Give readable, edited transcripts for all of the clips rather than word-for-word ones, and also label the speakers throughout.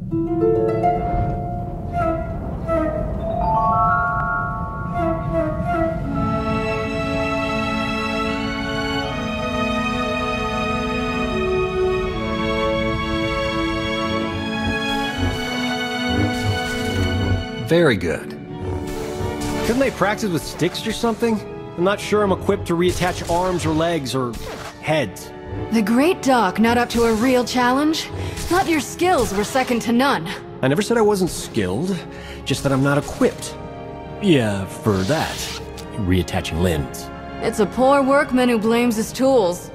Speaker 1: Very good.
Speaker 2: Couldn't they practice with sticks or something? I'm not sure I'm equipped to reattach arms or legs or heads.
Speaker 3: The Great Doc not up to a real challenge? Thought your skills were second to none.
Speaker 2: I never said I wasn't skilled, just that I'm not equipped. Yeah, for that. Reattaching limbs.
Speaker 3: It's a poor workman who blames his tools.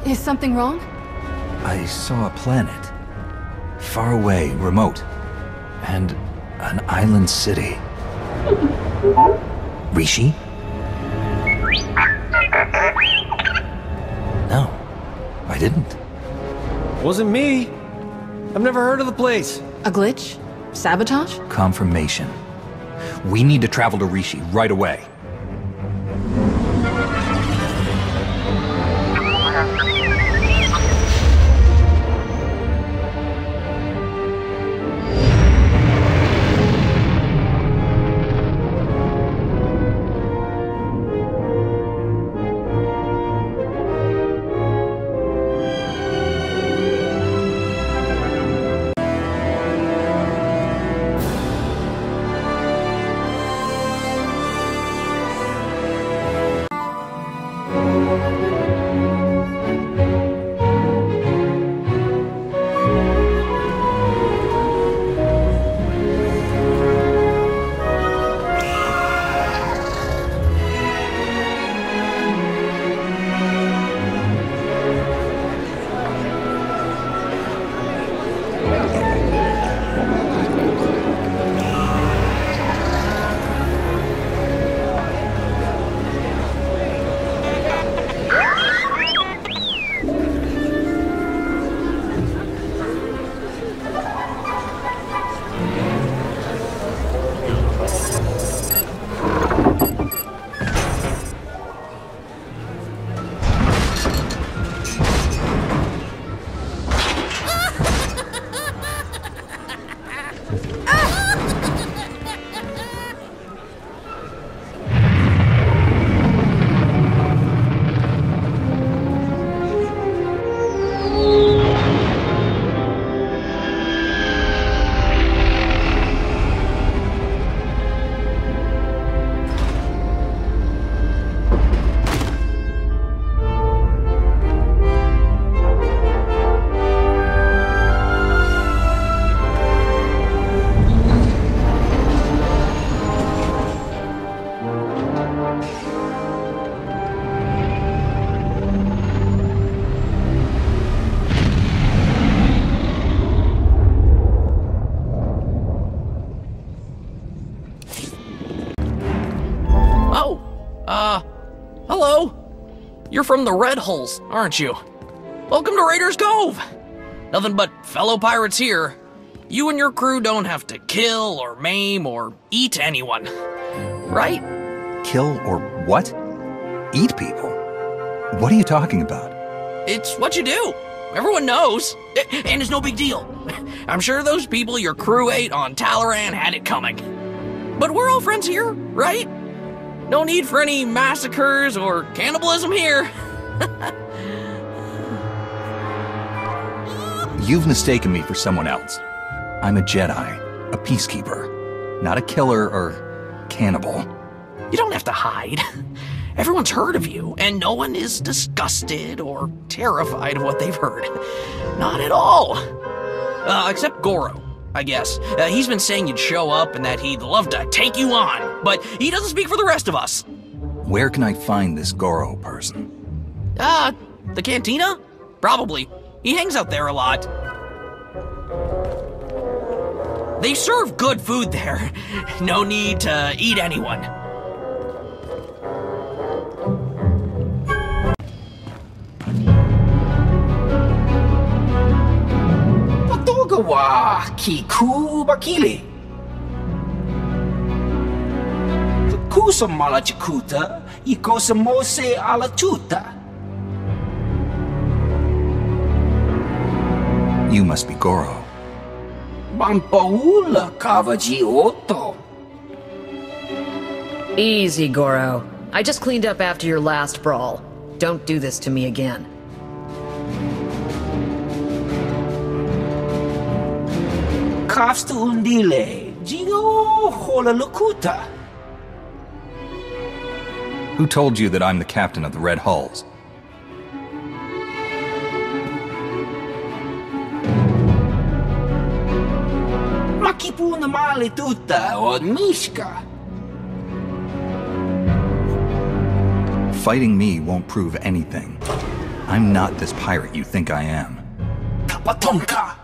Speaker 3: Is something wrong?
Speaker 1: I saw a planet. Far away, remote. And an island city. Rishi? No, I didn't.
Speaker 2: Wasn't me. I've never heard of the place.
Speaker 3: A glitch? Sabotage?
Speaker 1: Confirmation. We need to travel to Rishi right away.
Speaker 4: Hello? You're from the Red Hulls, aren't you? Welcome to Raiders Cove! Nothing but fellow pirates here. You and your crew don't have to kill or maim or eat anyone. Right?
Speaker 1: Kill or what? Eat people? What are you talking about?
Speaker 4: It's what you do. Everyone knows. And it's no big deal. I'm sure those people your crew ate on Talaran had it coming. But we're all friends here, right? No need for any massacres or cannibalism here.
Speaker 1: You've mistaken me for someone else. I'm a Jedi, a peacekeeper, not a killer or cannibal.
Speaker 4: You don't have to hide. Everyone's heard of you, and no one is disgusted or terrified of what they've heard. Not at all. Except Goro, I guess. He's been saying you'd show up and that he'd love to take you on, but he doesn't speak for the rest of us.
Speaker 1: Where can I find this Goro person?
Speaker 4: The cantina? Probably. He hangs out there a lot. They serve good food there. No need to eat anyone.
Speaker 5: What toga wa kiku bakili. Kusa mala chikuta, ikosa mose ala tuta.
Speaker 1: You must be Goro.
Speaker 5: Mampaula kavaji oto.
Speaker 6: Easy, Goro. I just cleaned up after your last brawl. Don't do this to me again.
Speaker 5: Kafsta undile, Gio hola lukuta.
Speaker 1: Who told you that I'm the captain of the Red Hulls?
Speaker 5: Makipuna mali tuta od Mishka.
Speaker 1: Fighting me won't prove anything. I'm not this pirate you think I am.
Speaker 5: Kapatonka.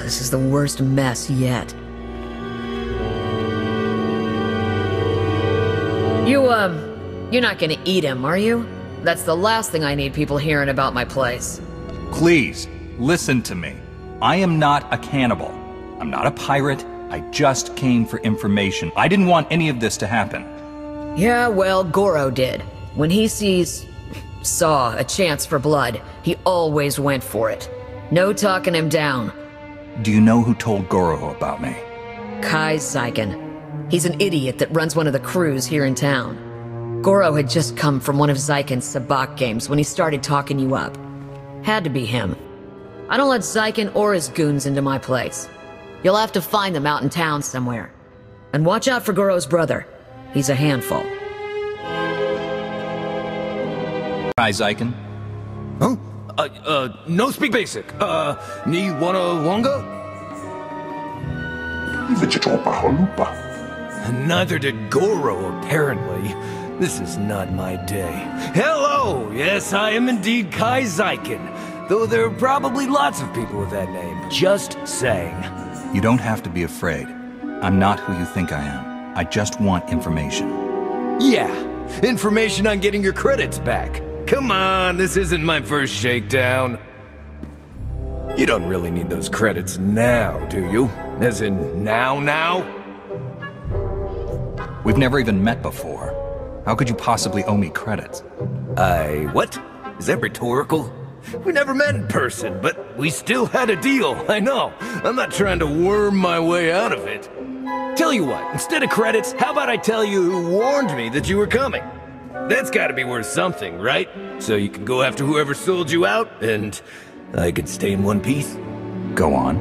Speaker 6: This is the worst mess yet. You're not gonna eat him, are you? That's the last thing I need people hearing about my place.
Speaker 1: Please, listen to me. I am not a cannibal. I'm not a pirate. I just came for information. I didn't want any of this to happen.
Speaker 6: Yeah, well, Goro did. When he saw a chance for blood, he always went for it. No talking him down.
Speaker 1: Do you know who told Goro about me?
Speaker 6: Kai Zyken. He's an idiot that runs one of the crews here in town. Goro had just come from one of Zyken's sabak games when he started talking you up. Had to be him. I don't let Zyken or his goons into my place. You'll have to find them out in town somewhere. And watch out for Goro's brother. He's a handful.
Speaker 1: Hi, Zyken.
Speaker 7: Huh? No speak basic. Ni wanna wonga? Neither did Goro, apparently. This is not my day. Hello! Yes, I am indeed Kai Zyken. Though there are probably lots of people with that name. Just saying.
Speaker 1: You don't have to be afraid. I'm not who you think I am. I just want information.
Speaker 7: Yeah, information on getting your credits back. Come on, this isn't my first shakedown. You don't really need those credits now, do you? As in, now?
Speaker 1: We've never even met before. How could you possibly owe me credits?
Speaker 7: What? Is that rhetorical? We never met in person, but we still had a deal, I know. I'm not trying to worm my way out of it. Tell you what, instead of credits, how about I tell you who warned me that you were coming? That's gotta be worth something, right? So you can go after whoever sold you out, and I could stay in one piece?
Speaker 1: Go on.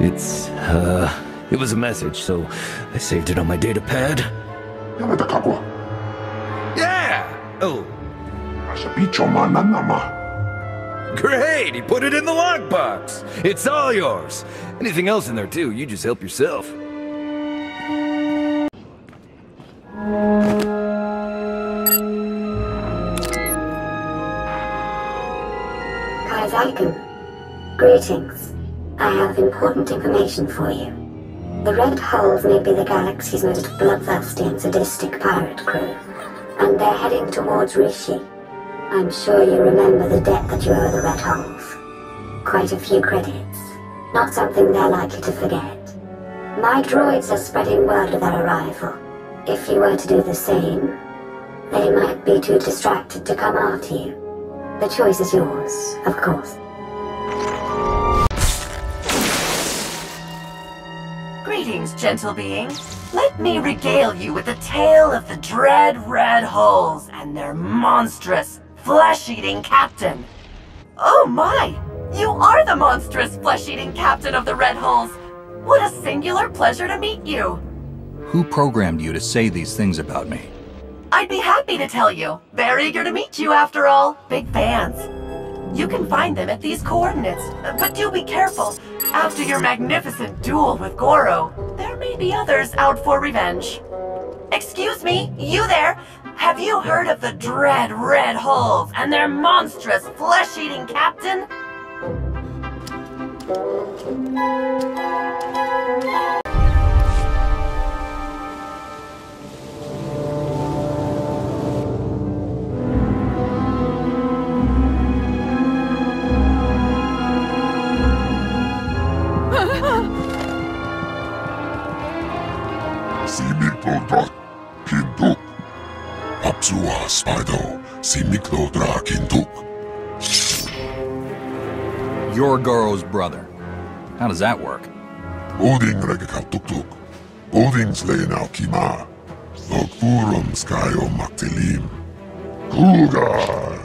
Speaker 7: It was a message, so I saved it on my data pad. Yeah! Oh. Great! He put it in the lockbox! It's all yours! Anything else in there too, you just help yourself.
Speaker 8: Kai Zyken. Greetings. I have important information for you. The Red Hulls may be the galaxy's most bloodthirsty and sadistic pirate crew, and they're heading towards Rishi. I'm sure you remember the debt that you owe the Red Hulls. Quite a few credits. Not something they're likely to forget. My droids are spreading word of their arrival. If you were to do the same, they might be too distracted to come after you. The choice is yours, of course.
Speaker 9: Greetings, gentle being. Let me regale you with a tale of the dread Red Hulls and their monstrous, flesh-eating captain. Oh my! You are the monstrous, flesh-eating captain of the Red Hulls! What a singular pleasure to meet you!
Speaker 1: Who programmed you to say these things about me?
Speaker 9: I'd be happy to tell you. Very eager to meet you after all. Big fans. You can find them at these coordinates, but do be careful. After your magnificent duel with Goro, there may be others out for revenge. Excuse me, you there? Have you heard of the dread red hulls and their monstrous flesh-eating captain?
Speaker 10: Simiklo Kintuk. Apsua Spido. Simiklo Kintuk.
Speaker 1: You're Goro's brother. How does that work?
Speaker 10: Oding Regakatuktuk. Oding's Lena Kima. Logfurum Skyo Maktilim. Kugar.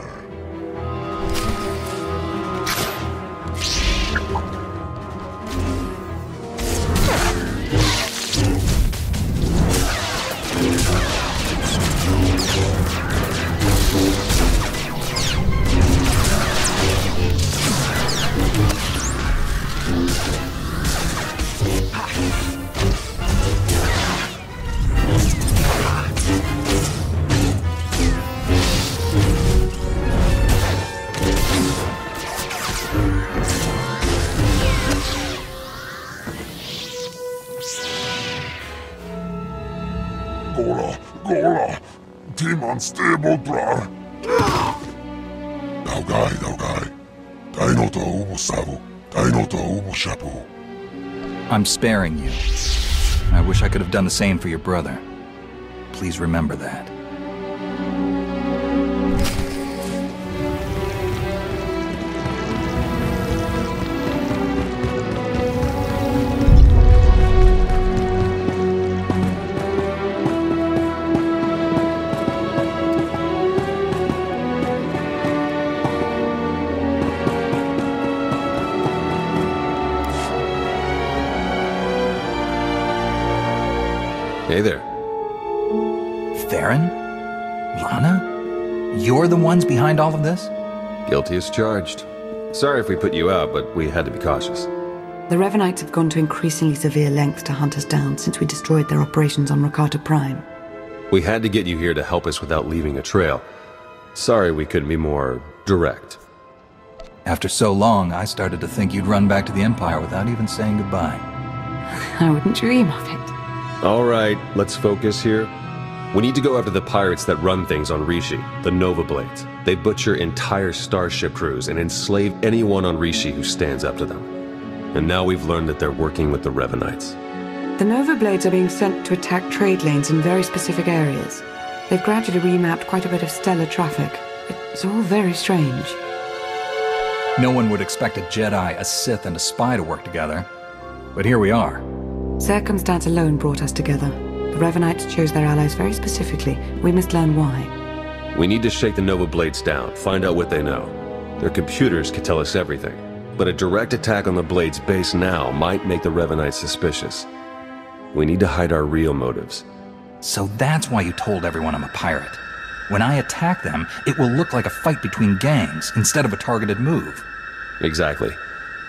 Speaker 10: Gora, Timon Stebodrar. Daugai. Dainoto Umusavu, Dainoto Umushapu.
Speaker 1: I'm sparing you. I wish I could have done the same for your brother. Please remember that.
Speaker 11: Hey there.
Speaker 1: Theron? Lana? You're the ones behind all of this?
Speaker 11: Guilty as charged. Sorry if we put you out, but we had to be cautious.
Speaker 12: The Revanites have gone to increasingly severe lengths to hunt us down since we destroyed their operations on Rakata Prime.
Speaker 11: We had to get you here to help us without leaving a trail. Sorry we couldn't be more direct.
Speaker 1: After so long, I started to think you'd run back to the Empire without even saying goodbye.
Speaker 12: I wouldn't dream of it.
Speaker 11: All right, let's focus here. We need to go after the pirates that run things on Rishi, the Nova Blades. They butcher entire starship crews and enslave anyone on Rishi who stands up to them. And now we've learned that they're working with the Revanites.
Speaker 12: The Nova Blades are being sent to attack trade lanes in very specific areas. They've gradually remapped quite a bit of stellar traffic. It's all very strange.
Speaker 1: No one would expect a Jedi, a Sith, and a spy to work together. But here we are.
Speaker 12: Circumstance alone brought us together. The Revanites chose their allies very specifically. We must learn why.
Speaker 11: We need to shake the Nova Blades down, find out what they know. Their computers could tell us everything. But a direct attack on the Blades base now might make the Revanites suspicious. We need to hide our real motives.
Speaker 1: So that's why you told everyone I'm a pirate. When I attack them, it will look like a fight between gangs instead of a targeted move.
Speaker 11: Exactly.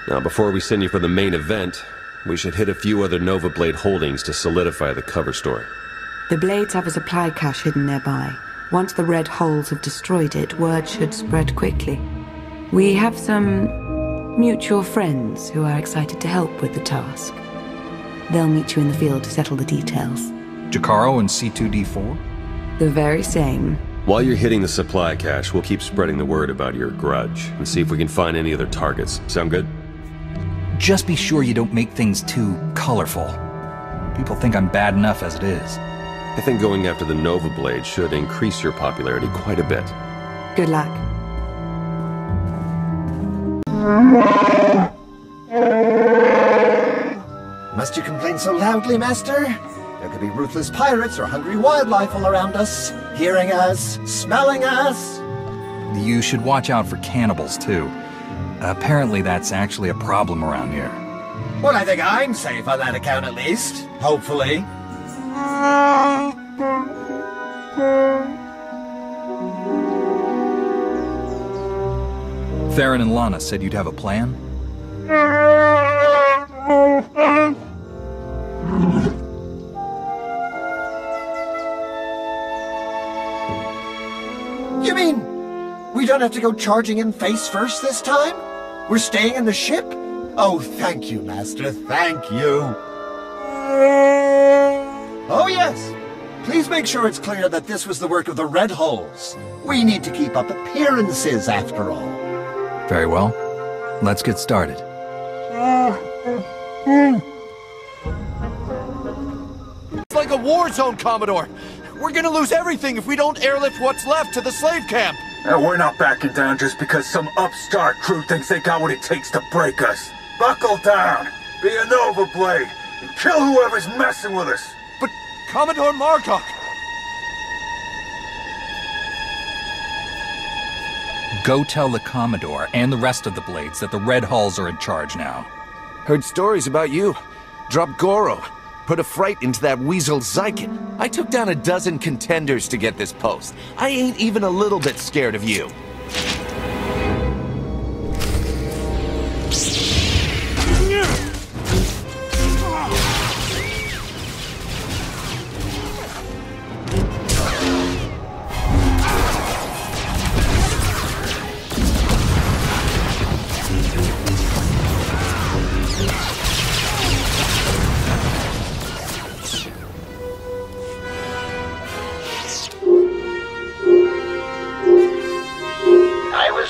Speaker 11: Now, before we send you for the main event, we should hit a few other Nova Blade holdings to solidify the cover story.
Speaker 12: The Blades have a supply cache hidden nearby. Once the Red Holes have destroyed it, word should spread quickly. We have some mutual friends who are excited to help with the task. They'll meet you in the field to settle the details.
Speaker 1: Jakaro and C2D4?
Speaker 12: The very same.
Speaker 11: While you're hitting the supply cache, we'll keep spreading the word about your grudge and see if we can find any other targets. Sound good?
Speaker 1: Just be sure you don't make things too colorful. People think I'm bad enough as it is.
Speaker 11: I think going after the Nova Blade should increase your popularity quite a bit.
Speaker 12: Good luck.
Speaker 13: Must you complain so loudly, Master? There could be ruthless pirates or hungry wildlife all around us, hearing us, smelling us.
Speaker 1: You should watch out for cannibals, too. Apparently that's actually a problem around here.
Speaker 13: Well, I think I'm safe on that account at least. Hopefully.
Speaker 1: Theron and Lana said you'd have a plan?
Speaker 13: You mean we don't have to go charging in face first this time? We're staying in the ship? Oh, thank you, Master, thank you. Oh, yes. Please make sure it's clear that this was the work of the Red Holes. We need to keep up appearances, after all.
Speaker 1: Very well. Let's get started.
Speaker 14: It's like a war zone, Commodore. We're gonna lose everything if we don't airlift what's left to the slave camp.
Speaker 15: We're not backing down just because some upstart crew thinks they got what it takes to break us. Buckle down, be a Nova Blade, and kill whoever's messing with us.
Speaker 14: But Commodore Margok...
Speaker 1: Go tell the Commodore and the rest of the Blades that the Red Hulls are in charge now.
Speaker 14: Heard stories about you. Dropped Goro. Put a fright into that weasel Zykin. I took down a dozen contenders to get this post. I ain't even a little bit scared of you.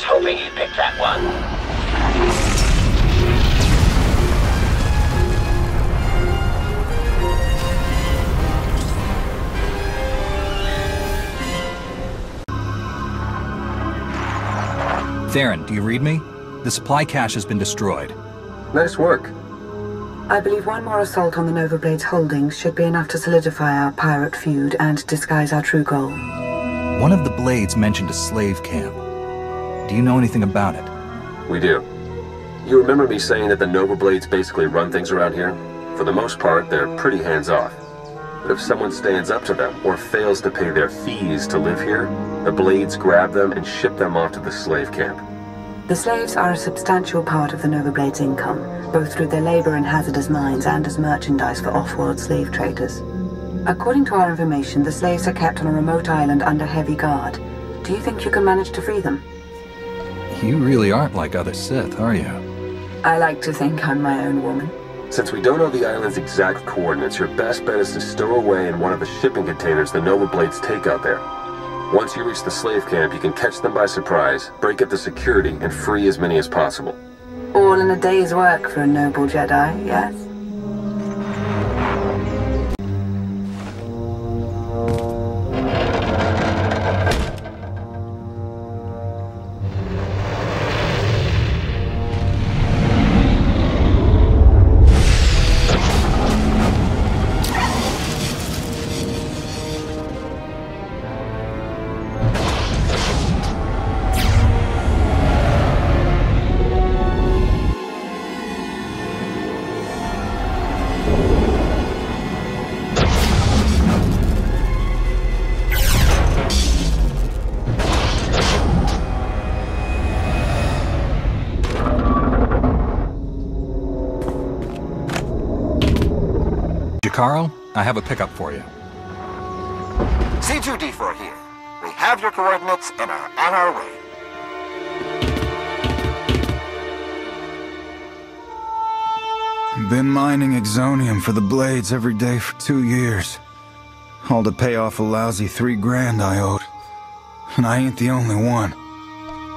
Speaker 5: Hoping you'd pick that one.
Speaker 1: Theron, do you read me? The supply cache has been destroyed.
Speaker 11: Nice work.
Speaker 12: I believe one more assault on the Nova Blade's holdings should be enough to solidify our pirate feud and disguise our true goal.
Speaker 1: One of the Blades mentioned a slave camp. Do you know anything about it?
Speaker 11: We do. You remember me saying that the Nova Blades basically run things around here? For the most part, they're pretty hands-off. But if someone stands up to them, or fails to pay their fees to live here, the Blades grab them and ship them off to the slave camp.
Speaker 12: The slaves are a substantial part of the Nova Blade's income, both through their labor in hazardous mines and as merchandise for off-world slave traders. According to our information, the slaves are kept on a remote island under heavy guard. Do you think you can manage to free them?
Speaker 1: You really aren't like other Sith, are you?
Speaker 12: I like to think I'm my own woman.
Speaker 11: Since we don't know the island's exact coordinates, your best bet is to stow away in one of the shipping containers the Nova Blades take out there. Once you reach the slave camp, you can catch them by surprise, break up the security, and free as many as possible.
Speaker 12: All in a day's work for a noble Jedi, yes?
Speaker 1: Carl, I have a pickup for you.
Speaker 13: C2D4 here. We have your coordinates and are on our way.
Speaker 16: Been mining exonium for the Blades every day for 2 years. All to pay off a lousy $3 grand I owed. And I ain't the only one.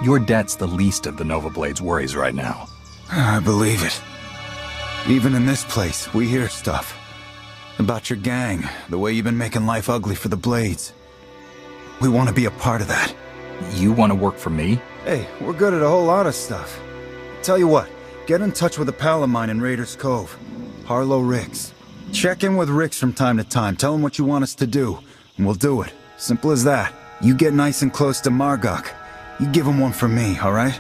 Speaker 1: Your debt's the least of the Nova Blade's worries right now.
Speaker 16: I believe it. Even in this place, we hear stuff. About your gang, the way you've been making life ugly for the Blades. We want to be a part of that.
Speaker 1: You want to work for me?
Speaker 16: Hey, we're good at a whole lot of stuff. Tell you what, get in touch with a pal of mine in Raiders Cove, Harlow Ricks. Check in with Ricks from time to time, tell him what you want us to do, and we'll do it. Simple as that. You get nice and close to Margok. You give him one for me, alright?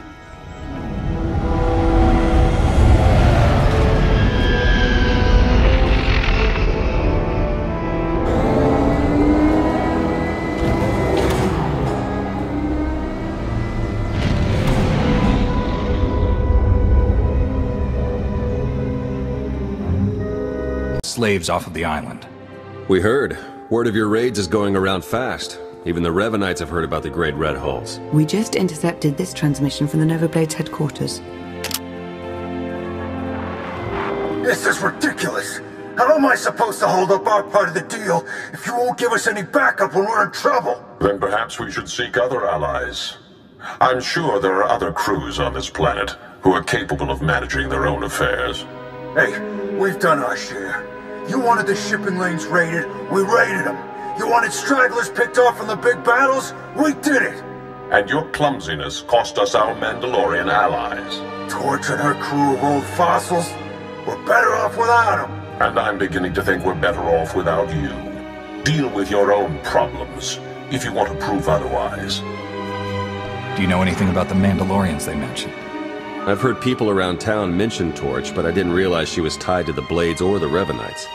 Speaker 1: slaves off of the island.
Speaker 11: We heard. Word of your raids is going around fast. Even the Revanites have heard about the Great Red Hulls.
Speaker 12: We just intercepted this transmission from the Nova Blades headquarters.
Speaker 15: This is ridiculous! How am I supposed to hold up our part of the deal if you won't give us any backup when we're in trouble?
Speaker 10: Then perhaps we should seek other allies. I'm sure there are other crews on this planet who are capable of managing their own affairs.
Speaker 15: Hey, we've done our share. You wanted the shipping lanes raided, we raided them. You wanted stragglers picked off from the big battles, we did it.
Speaker 10: And your clumsiness cost us our Mandalorian allies.
Speaker 15: Torch and her crew of old fossils, we're better off without them.
Speaker 10: And I'm beginning to think we're better off without you. Deal with your own problems, if you want to prove otherwise.
Speaker 1: Do you know anything about the Mandalorians they mentioned?
Speaker 11: I've heard people around town mention Torch, but I didn't realize she was tied to the Blades or the Revanites.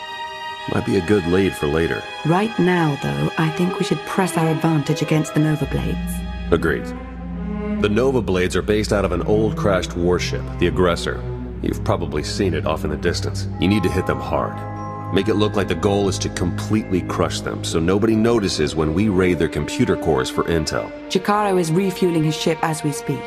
Speaker 11: Might be a good lead for later.
Speaker 12: Right now, though, I think we should press our advantage against the Nova Blades.
Speaker 11: Agreed. The Nova Blades are based out of an old crashed warship, the Aggressor. You've probably seen it off in the distance. You need to hit them hard. Make it look like the goal is to completely crush them, so nobody notices when we raid their computer cores for intel.
Speaker 12: Chikaro is refueling his ship as we speak.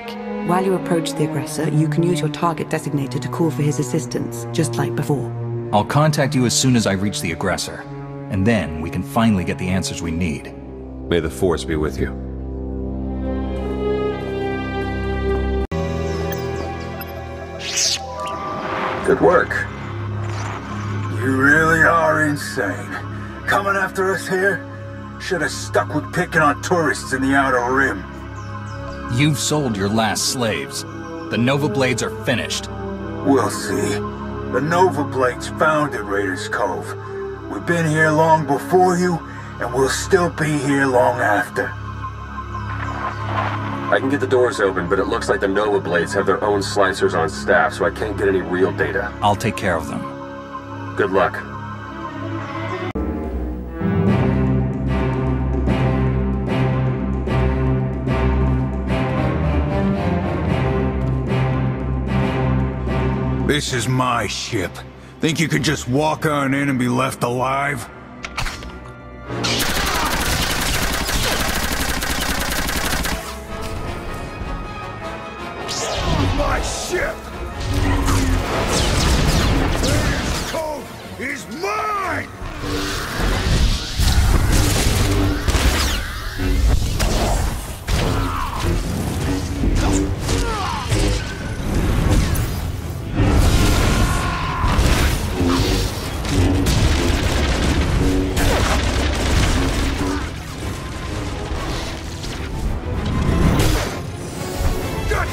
Speaker 12: While you approach the Aggressor, you can use your target designator to call for his assistance, just like before.
Speaker 1: I'll contact you as soon as I reach the Aggressor, and then we can finally get the answers we need.
Speaker 11: May the Force be with you.
Speaker 14: Good work.
Speaker 15: You really are insane. Coming after us here? Should have stuck with picking on tourists in the Outer Rim.
Speaker 1: You've sold your last slaves. The Nova Blades are finished.
Speaker 15: We'll see. The Nova Blades founded Raiders Cove. We've been here long before you, and we'll still be here long after.
Speaker 11: I can get the doors open, but it looks like the Nova Blades have their own slicers on staff, so I can't get any real data.
Speaker 1: I'll take care of them.
Speaker 11: Good luck.
Speaker 16: This is my ship. Think you could just walk on in and be left alive? My ship! This cove is mine!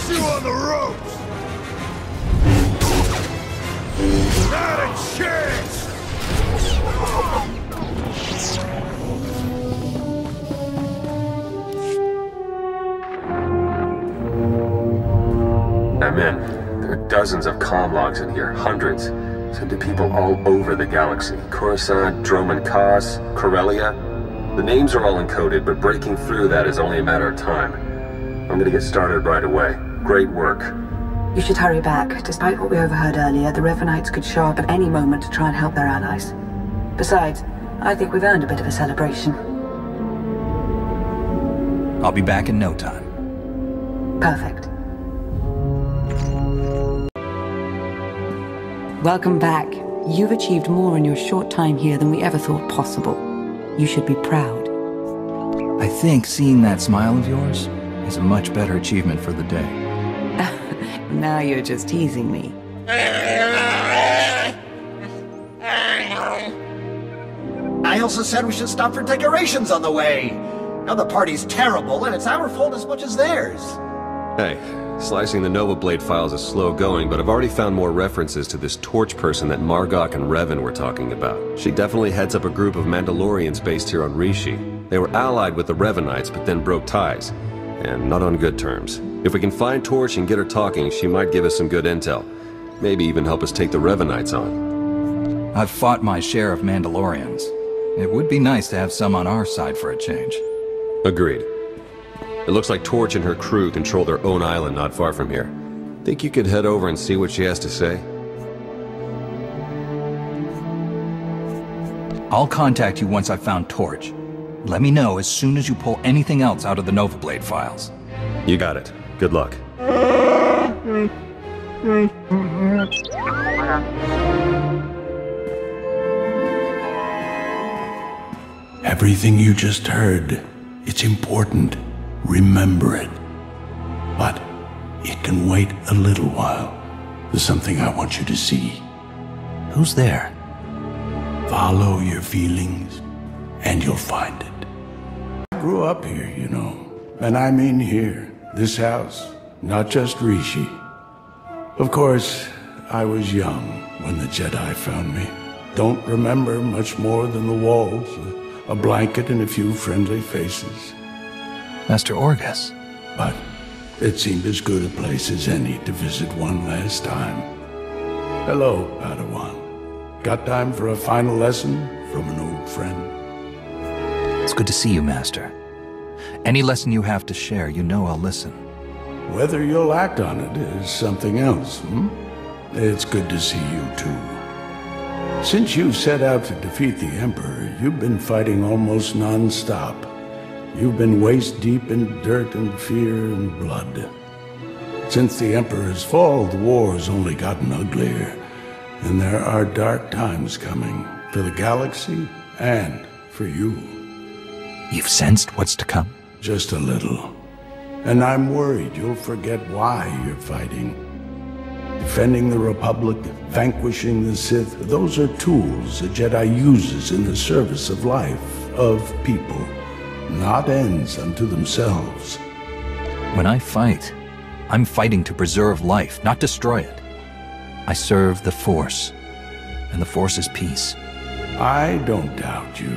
Speaker 16: You on the ropes! Not a chance!
Speaker 11: I'm in. There are dozens of comm logs in here, hundreds. Sent to people all over the galaxy. Coruscant, Droman Kos, Corellia. The names are all encoded, but breaking through that is only a matter of time. I'm gonna get started right away. Great work.
Speaker 12: You should hurry back. Despite what we overheard earlier, the Revanites could show up at any moment to try and help their allies. Besides, I think we've earned a bit of a celebration.
Speaker 1: I'll be back in no time.
Speaker 12: Perfect. Welcome back. You've achieved more in your short time here than we ever thought possible. You should be proud.
Speaker 1: I think seeing that smile of yours is a much better achievement for the day.
Speaker 12: Now you're just teasing me.
Speaker 13: I also said we should stop for decorations on the way. Now the party's terrible, and it's our fault as much as theirs.
Speaker 11: Hey, slicing the Nova Blade files is slow going, but I've already found more references to this Torch person that Margok and Revan were talking about. She definitely heads up a group of Mandalorians based here on Rishi. They were allied with the Revanites, but then broke ties. And not on good terms. If we can find Torch and get her talking, she might give us some good intel. Maybe even help us take the Revanites on.
Speaker 1: I've fought my share of Mandalorians. It would be nice to have some on our side for a change.
Speaker 11: Agreed. It looks like Torch and her crew control their own island not far from here. Think you could head over and see what she has to say?
Speaker 1: I'll contact you once I've found Torch. Let me know as soon as you pull anything else out of the Nova Blade files.
Speaker 11: You got it. Good luck.
Speaker 17: Everything you just heard, it's important. Remember it. But it can wait a little while. There's something I want you to see.
Speaker 1: Who's there?
Speaker 17: Follow your feelings, and you'll find it. I grew up here, you know. And I mean here. This house. Not just Rishi. Of course, I was young when the Jedi found me. Don't remember much more than the walls, a blanket and a few friendly faces.
Speaker 1: Master Orgus.
Speaker 17: But it seemed as good a place as any to visit one last time. Hello, Padawan. Got time for a final lesson from an old friend?
Speaker 1: It's good to see you, Master. Any lesson you have to share, you know I'll listen.
Speaker 17: Whether you'll act on it is something else, It's good to see you, too. Since you set out to defeat the Emperor, you've been fighting almost non-stop. You've been waist-deep in dirt and fear and blood. Since the Emperor's fall, the war's only gotten uglier. And there are dark times coming, for the galaxy and for you.
Speaker 1: You've sensed what's to come?
Speaker 17: Just a little. And I'm worried you'll forget why you're fighting. Defending the Republic, vanquishing the Sith, those are tools a Jedi uses in the service of life, of people, not ends unto themselves.
Speaker 1: When I fight, I'm fighting to preserve life, not destroy it. I serve the Force, and the Force is peace.
Speaker 17: I don't doubt you.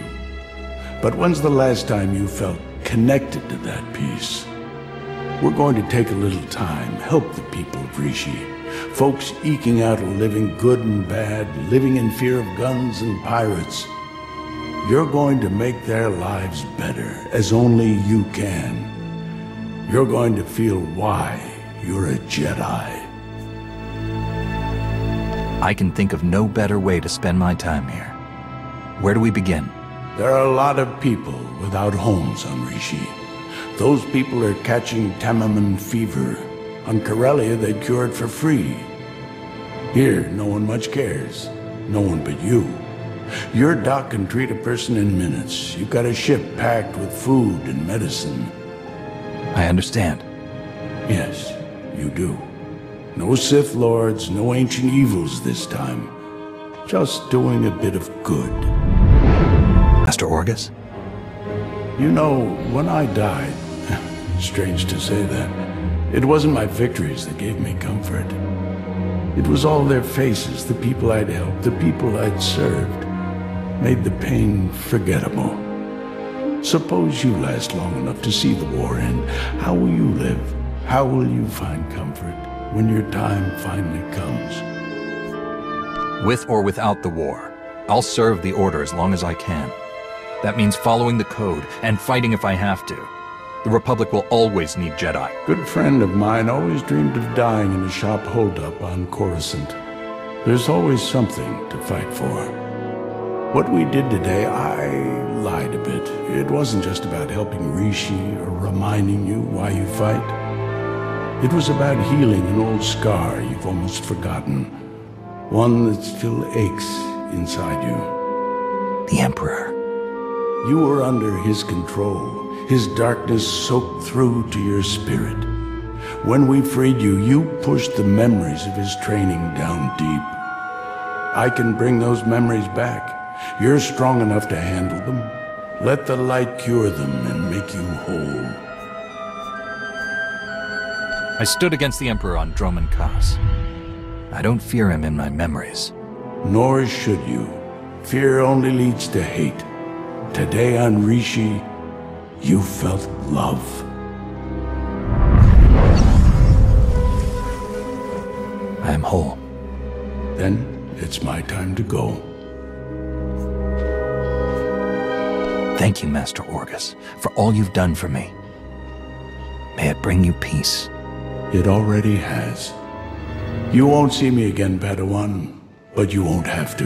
Speaker 17: But when's the last time you felt connected to that peace? We're going to take a little time, help the people of Rishi. Folks eking out a living, good and bad, living in fear of guns and pirates. You're going to make their lives better, as only you can. You're going to feel why you're a Jedi.
Speaker 1: I can think of no better way to spend my time here. Where do we begin?
Speaker 17: There are a lot of people without homes on Rishi. Those people are catching Tamaman fever. On Corellia, they cure it for free. Here, no one much cares. No one but you. Your doc can treat a person in minutes. You've got a ship packed with food and medicine.
Speaker 1: I understand.
Speaker 17: Yes, you do. No Sith Lords, no ancient evils this time. Just doing a bit of good.
Speaker 1: Master Orgus?
Speaker 17: You know, when I died, strange to say that, it wasn't my victories that gave me comfort. It was all their faces, the people I'd helped, the people I'd served, made the pain forgettable. Suppose you last long enough to see the war end. How will you live? How will you find comfort when your time finally comes?
Speaker 1: With or without the war, I'll serve the Order as long as I can. That means following the code and fighting if I have to. The Republic will always need Jedi.
Speaker 17: Good friend of mine always dreamed of dying in a shop holdup on Coruscant. There's always something to fight for. What we did today, I lied a bit. It wasn't just about helping Rishi or reminding you why you fight. It was about healing an old scar you've almost forgotten. One that still aches inside you.
Speaker 1: The Emperor.
Speaker 17: You were under his control. His darkness soaked through to your spirit. When we freed you, you pushed the memories of his training down deep. I can bring those memories back. You're strong enough to handle them. Let the light cure them and make you whole.
Speaker 1: I stood against the Emperor on Droman Kaas. I don't fear him in my memories.
Speaker 17: Nor should you. Fear only leads to hate. Today on Rishi, you felt love.
Speaker 1: I am whole.
Speaker 17: Then it's my time to go.
Speaker 1: Thank you, Master Orgus, for all you've done for me. May it bring you peace.
Speaker 17: It already has. You won't see me again, Padawan, but you won't have to.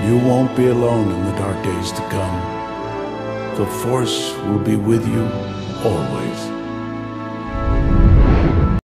Speaker 17: You won't be alone in the dark days to come. The Force will be with you always.